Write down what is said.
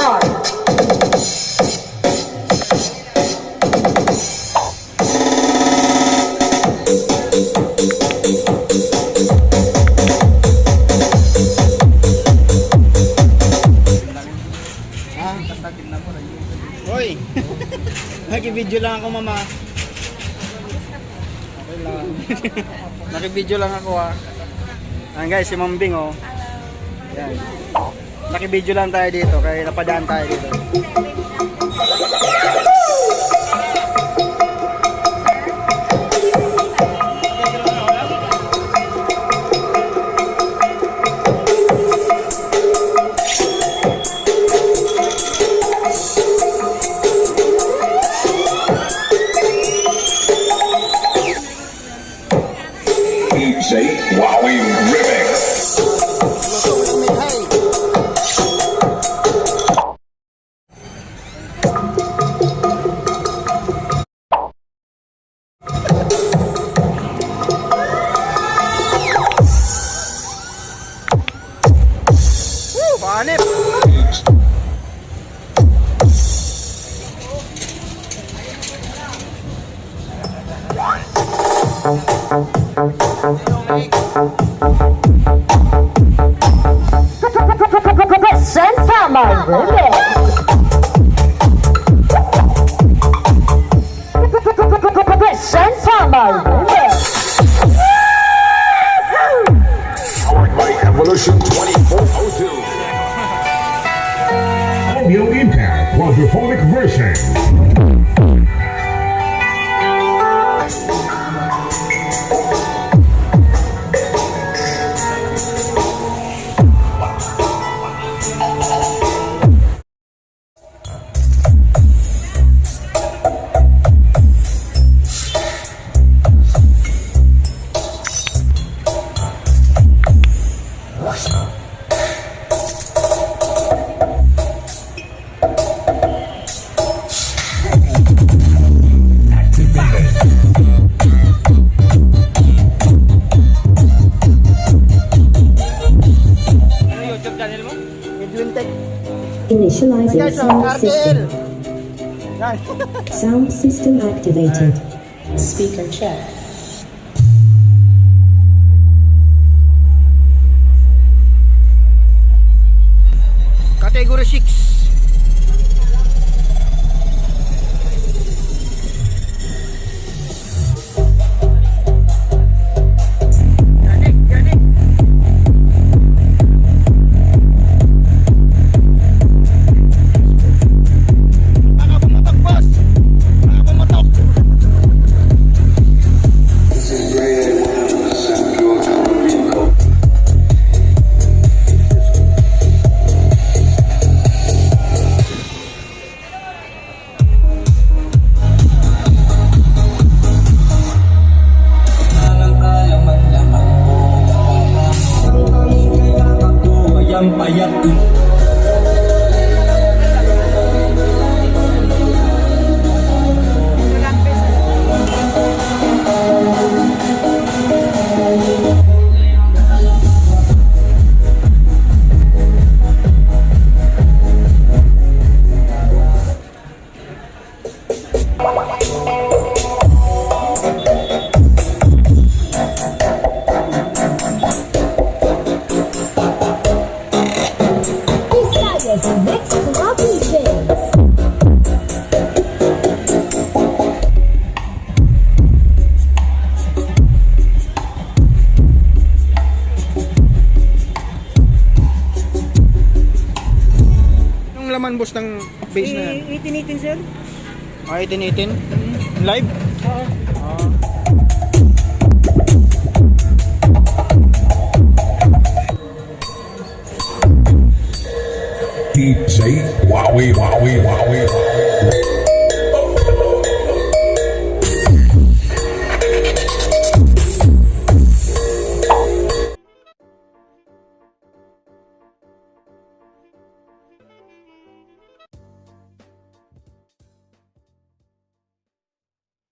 on. Hoy! Naki-video lang ako, mama. Okay lang. Naki-video lang ako, ha. Ayan guys, si Ma'am Bing, oh. Ayan. Naki-video lang tayo dito, kaya napadaan tayo dito. Wowie Remix. Panip! Santama Remix. Santama Remix. Powered by Evolution 2402. Audio Impact quadrophonic version. Initializing sound system. Sound system activated. Speaker check. Category 6. Laman boss ng base na yan? 1818 sir. 1818? Live? Oo. DJ Wowie Wowie Wowie.